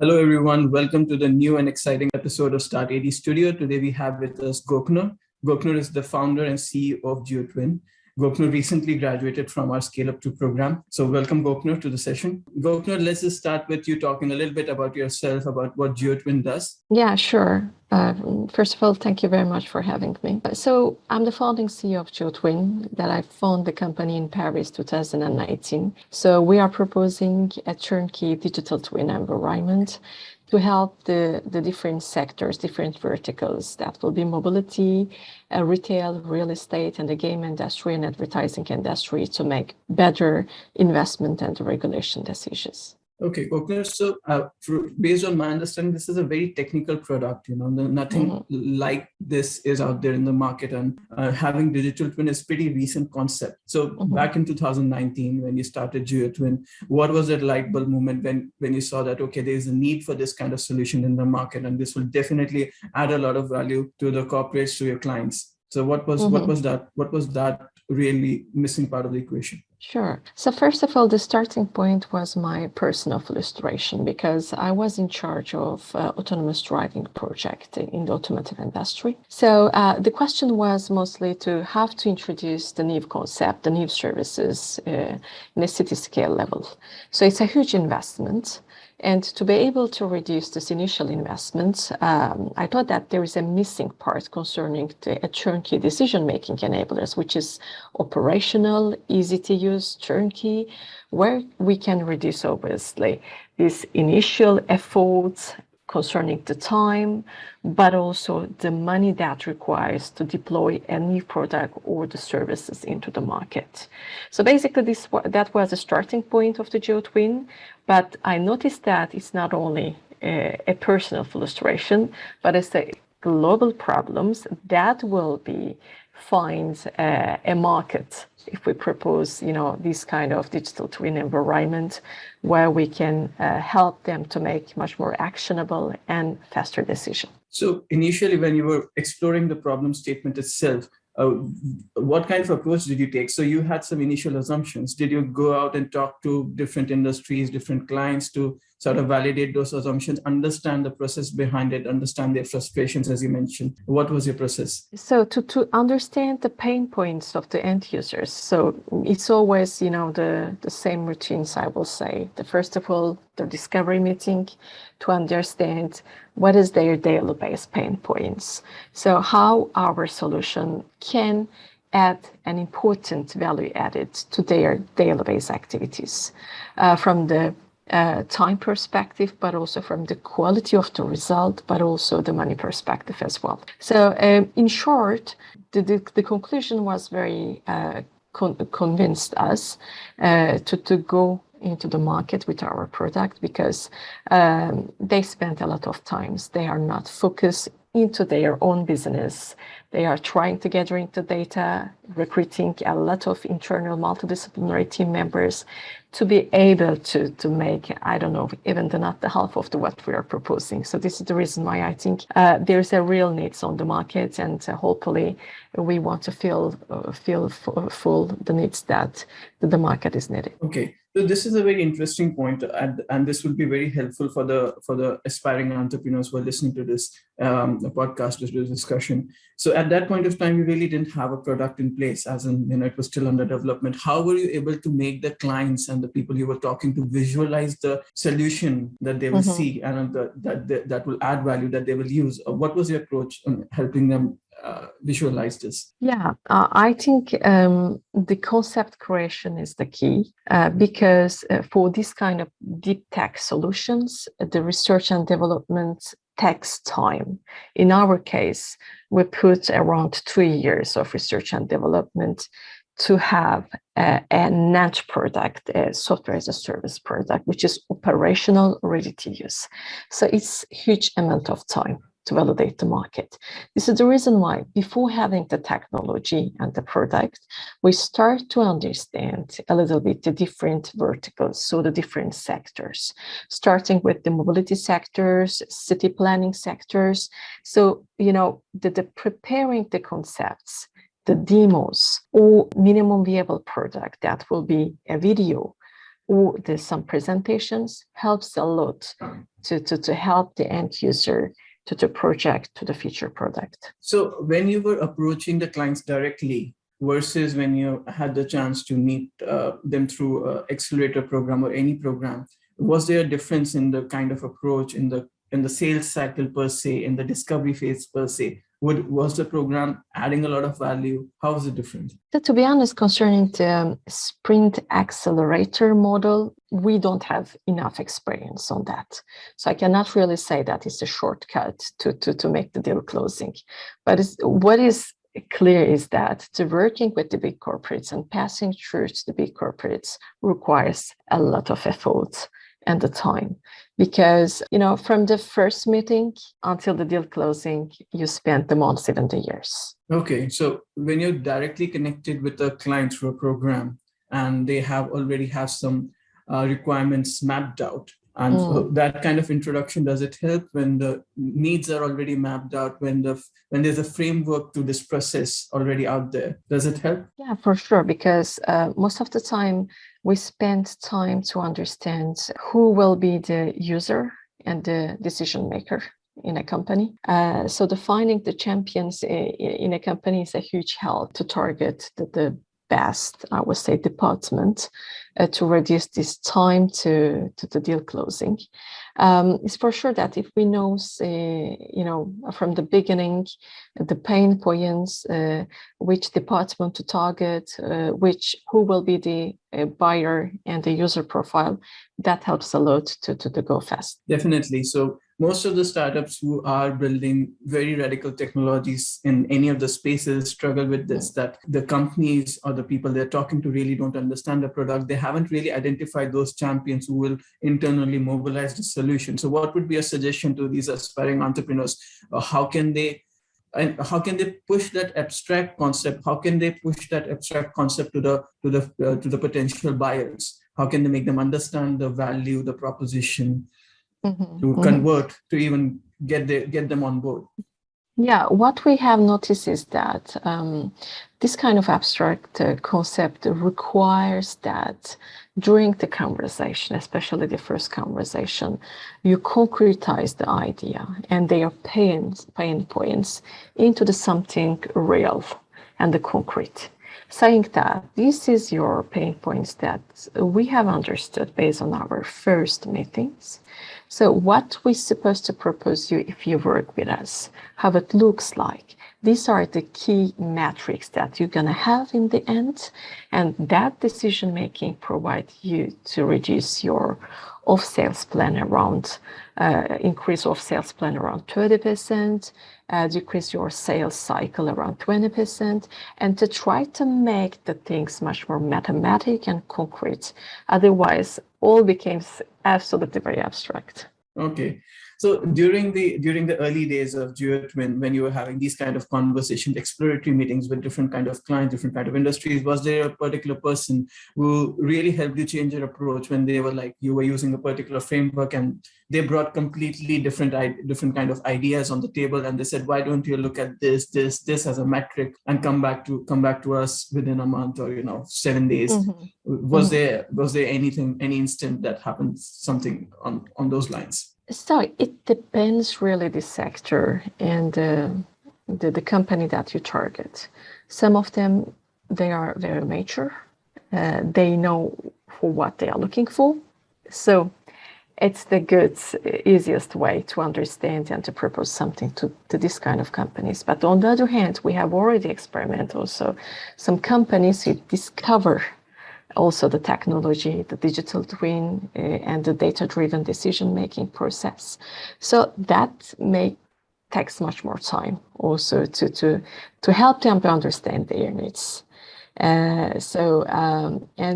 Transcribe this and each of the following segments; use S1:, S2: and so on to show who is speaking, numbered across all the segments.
S1: Hello, everyone. Welcome to the new and exciting episode of startAD Studio. Today, we have with us Goknur. Goknur is the founder and CEO of Geotwin. Goknur recently graduated from our Scale Up 2 program. So welcome, Goknur, to the session. Goknur, let's just start with you talking a little bit about yourself, about what Geotwin does.
S2: Yeah, sure. First of all, thank you very much for having me. So I'm the founding CEO of Geotwin, that I founded the company in Paris 2019. So we are proposing a turnkey digital twin environment to help the different sectors, different verticals. That will be mobility, retail, real estate, and the game industry and advertising industry to make better investment and regulation decisions.
S1: Okay, Goknur. So, based on my understanding, this is a very technical product. Nothing like this is out there in the market, and having digital twin is pretty recent concept. So, back in 2019, when you started GeoTwin, what was that light bulb moment when you saw that okay, there is a need for this kind of solution in the market, and this will definitely add a lot of value to the corporates, to your clients. So, what was that really missing part of the equation?
S2: Sure. So first of all, the starting point was my personal frustration because I was in charge of autonomous driving project in the automotive industry. So the question was mostly to have to introduce the new concept, the new services in a city scale level. So it's a huge investment. And to be able to reduce this initial investment, I thought that there is a missing part concerning the turnkey decision-making enablers, which is operational, easy to use, turnkey, where we can reduce, obviously, these initial efforts concerning the time, but also the money that requires to deploy a new product or the services into the market. So basically, that was the starting point of the GeoTwin, but I noticed that it's not only a personal frustration, but it's the global problems that will be find a market if we propose, this kind of digital twin environment where we can help them to make much more actionable and faster decisions.
S1: So initially, when you were exploring the problem statement itself, what kind of approach did you take? So you had some initial assumptions. Did you go out and talk to different industries, different clients to sort of validate those assumptions, understand the process behind it, understand their frustrations, as you mentioned? What was your process?
S2: So to understand the pain points of the end users. So it's always, the same routines, I will say. First of all, the discovery meeting to understand what is their daily based pain points. So how our solution can add an important value added to their daily based activities from the time perspective, but also from the quality of the result, but also the money perspective as well. So in short, the conclusion was very convinced us to go into the market with our product because they spend a lot of times. They are not focused into their own business. They are trying to gather into data, recruiting a lot of internal multidisciplinary team members to be able to make, I don't know, even not the half of what we are proposing. So this is the reason why I think there's a real needs on the market, and hopefully we want to fill full the needs that the market is needing.
S1: Okay. So this is a very interesting point, and this will be very helpful for the aspiring entrepreneurs who are listening to this podcast, to this discussion. So at that point of time, you really didn't have a product in place, as in it was still under development. How were you able to make the clients and the people you were talking to visualize the solution that they will see and that will add value that they will use? What was your approach on helping them visualize this?
S2: Yeah, I think the concept creation is the key because for this kind of deep tech solutions, the research and development takes time. In our case, we put around 2 years of research and development to have a niche product, a software as a service product, which is operational, ready to use. So it's a huge amount of time to validate the market. This is the reason why before having the technology and the product, we start to understand a little bit the different verticals, so the different sectors, starting with the mobility sectors, city planning sectors. So, the preparing the concepts, the demos, or minimum viable product that will be a video there's some presentations, helps a lot to help the end user to project to the future product.
S1: So when you were approaching the clients directly versus when you had the chance to meet them through an accelerator program or any program, was there a difference in the kind of approach in the sales cycle per se, in the discovery phase per se? Was the program adding a lot of value? How was it different?
S2: So to be honest, concerning the sprint accelerator model, we don't have enough experience on that. So I cannot really say that it's a shortcut to make the deal closing. But what is clear is that the working with the big corporates and passing through to the big corporates requires a lot of effort and the time, because from the first meeting until the deal closing, you spend the months, even the years.
S1: Okay, so when you're directly connected with a client through a program and they already have some requirements mapped out, and that kind of introduction, does it help when the needs are already mapped out, when there's a framework to this process already out there? Does it help?
S2: Yeah, for sure, because most of the time we spend time to understand who will be the user and the decision maker in a company. So defining the champions in a company is a huge help to target the best, I would say, department to reduce this time to the deal closing. It's for sure that if we know, from the beginning, the pain points, which department to target, who will be the buyer and the user profile, that helps a lot to go fast.
S1: Definitely. So most of the startups who are building very radical technologies in any of the spaces struggle with this, that the companies or the people they're talking to really don't understand the product. They haven't really identified those champions who will internally mobilize the solution. So what would be a suggestion to these aspiring entrepreneurs? How can they push that abstract concept? How can they push that abstract concept to the potential buyers? How can they make them understand the value, the proposition, to convert, to even get them on board?
S2: Yeah, what we have noticed is that this kind of abstract concept requires that during the conversation, especially the first conversation, you concretize the idea and their pain points into something real and the concrete. Saying that this is your pain points that we have understood based on our first meetings. So what we're supposed to propose you if you work with us, how it looks like. These are the key metrics that you're going to have in the end. And that decision making provides you to reduce your off-sales plan around, increase off-sales plan around 30%, decrease your sales cycle around 20%, and to try to make the things much more mathematic and concrete. Otherwise, all becomes absolutely very abstract.
S1: Okay. So during the early days of GeoTwin, when you were having these kind of conversations, exploratory meetings with different kind of clients, different kind of industries, was there a particular person who really helped you change your approach when they were like, you were using a particular framework and they brought completely different kind of ideas on the table, and they said, why don't you look at this as a metric and come back to us within a month or 7 days? Was there any instant that happened, something on those lines?
S2: So it depends really the sector and the company that you target. Some of them, they are very mature. They know for what they are looking for. So it's the easiest way to understand and to propose something to this kind of companies. But on the other hand, we have already experimented also some companies who discover also the technology, the digital twin, and the data-driven decision-making process. So that takes much more time also to help them to understand their needs. And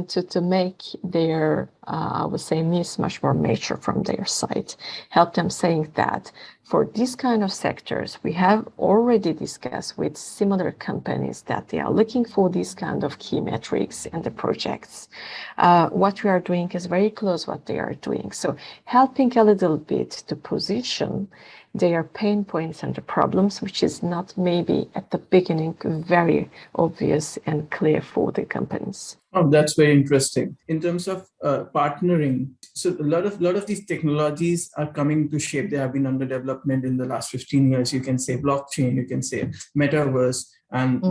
S2: to make their, I would say, needs much more mature from their side. Help them saying that for these kind of sectors, we have already discussed with similar companies that they are looking for these kind of key metrics and the projects. What we are doing is very close what they are doing. So helping a little bit to position their pain points and the problems, which is not maybe at the beginning very obvious and clear for the companies.
S1: Oh, that's very interesting. In terms of partnering, so a lot of these technologies are coming to shape. They have been under development in the last 15 years. You can say blockchain, you can say metaverse, and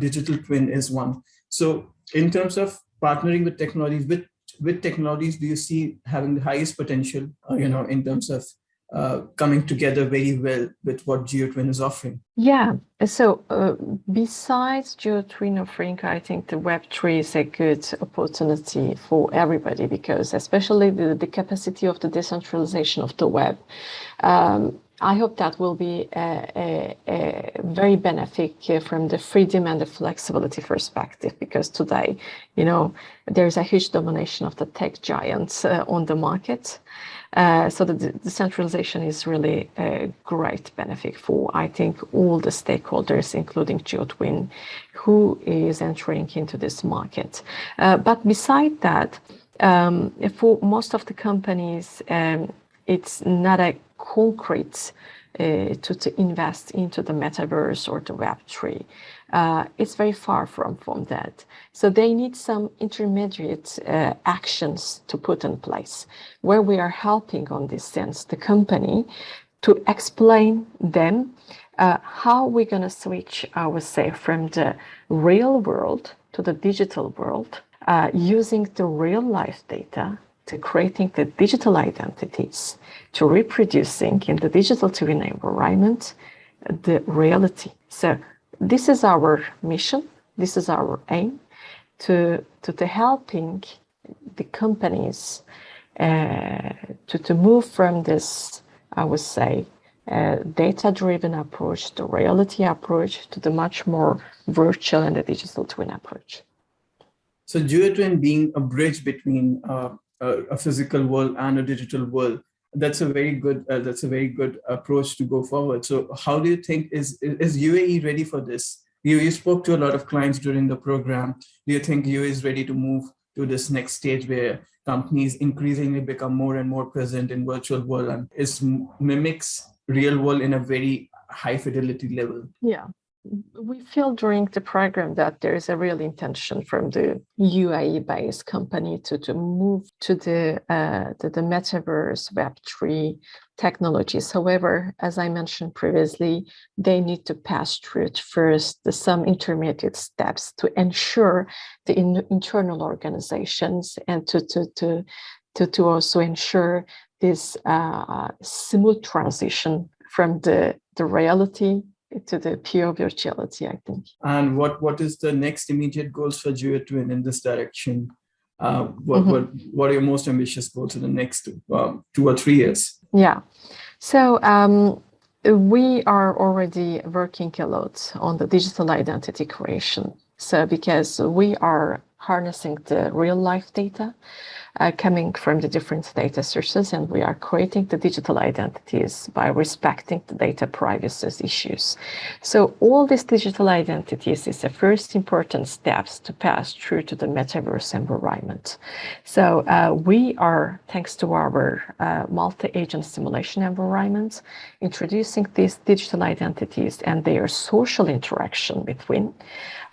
S1: digital twin is one. So, in terms of partnering with technologies, with technologies, do you see having the highest potential? In terms of coming together very well with what GeoTwin is offering?
S2: Yeah, so besides GeoTwin offering, I think the Web3 is a good opportunity for everybody because especially the capacity of the decentralization of the web. I hope that will be a very beneficial from the freedom and the flexibility perspective because today, there's a huge domination of the tech giants on the market. So the decentralization is really a great benefit for, I think, all the stakeholders, including GeoTwin, who is entering into this market. But beside that, for most of the companies, it's not a concrete to invest into the metaverse or the Web3. It's very far from that. So they need some intermediate actions to put in place where we are helping on this sense, the company, to explain them how we're going to switch, I would say, from the real world to the digital world using the real life data to creating the digital identities, to reproducing in the digital twin environment the reality. So this is our mission, this is our aim, to helping the companies to move from this, I would say, data-driven approach, the reality approach, to the much more virtual and the digital twin approach.
S1: So GeoTwin being a bridge between a physical world and a digital world, that's a very good approach to go forward. So how do you think is UAE ready for this? You spoke to a lot of clients during the program. Do you think UAE is ready to move to this next stage where companies increasingly become more and more present in virtual world and mimics real world in a very high fidelity level?
S2: Yeah. We feel during the program that there is a real intention from the UAE-based company to move to the metaverse Web3 technologies. However, as I mentioned previously, they need to pass through first some intermediate steps to ensure the internal organizations and to also ensure this smooth transition from the reality to the pure virtuality, I think.
S1: And what is the next immediate goals for GeoTwin in this direction? What are your most ambitious goals in the next 2 or 3 years?
S2: Yeah, so we are already working a lot on the digital identity creation. So because we are harnessing the real life data coming from the different data sources, and we are creating the digital identities by respecting the data privacy issues. So all these digital identities is the first important steps to pass through to the metaverse environment. So we are, thanks to our multi-agent simulation environment, introducing these digital identities and their social interaction between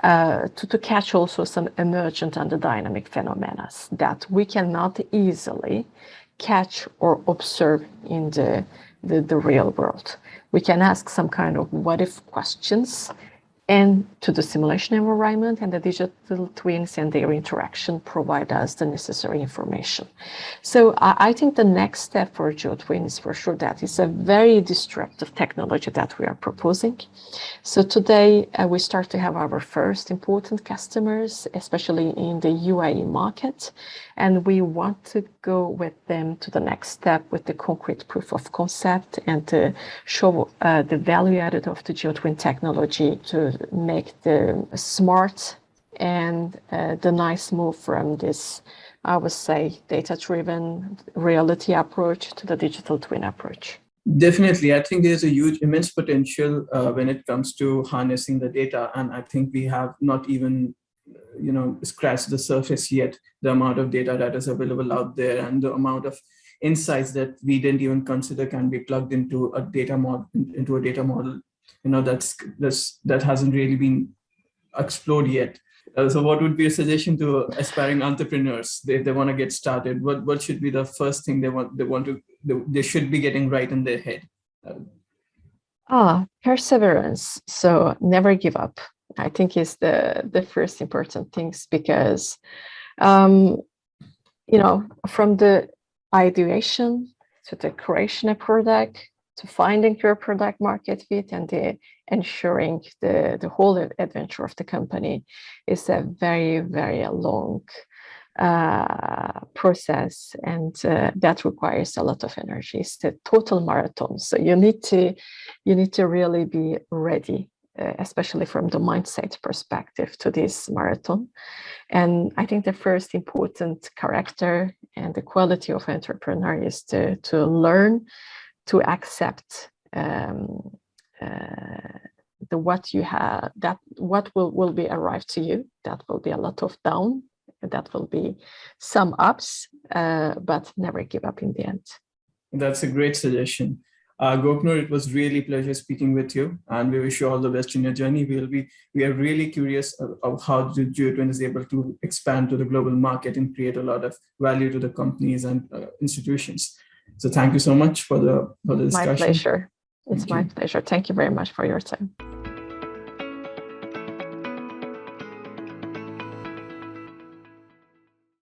S2: to catch also some emergent and dynamic phenomena that we cannot easily catch or observe in the real world. We can ask some kind of what if questions and to the simulation environment, and the digital twins and their interaction provide us the necessary information. So I think the next step for GeoTwins, for sure, that is a very disruptive technology that we are proposing. So today we start to have our first important customers, especially in the UAE market, and we want to go with them to the next step with the concrete proof of concept and to show the value added of the GeoTwin technology to make the smart and the nice move from this, I would say, data-driven reality approach to the digital twin approach.
S1: Definitely. I think there's a huge, immense potential when it comes to harnessing the data. And I think we have not even, scratched the surface yet, the amount of data that is available out there and the amount of insights that we didn't even consider can be plugged into a data model, that hasn't really been explored yet. So what would be a suggestion to aspiring entrepreneurs if they want to get started? What should be the first thing they should be getting right in their head?
S2: Perseverance. So never give up, I think, is the first important things, because from the ideation to the creation of product, to finding your product market fit, and the ensuring the whole adventure of the company is a very, very long process, and that requires a lot of energy. It's the total marathon. So you need to really be ready, especially from the mindset perspective, to this marathon. And I think the first important character and the quality of entrepreneur is to learn to accept the what you have, that what will be arrived to you. That will be a lot of down, that will be some ups, but never give up in the end.
S1: That's a great suggestion. Goknur, it was really a pleasure speaking with you, and we wish you all the best in your journey. We are really curious of how the GeoTwin is able to expand to the global market and create a lot of value to the companies and institutions. So thank you so much for the discussion.
S2: My pleasure. It's my pleasure. Thank you very much for your time.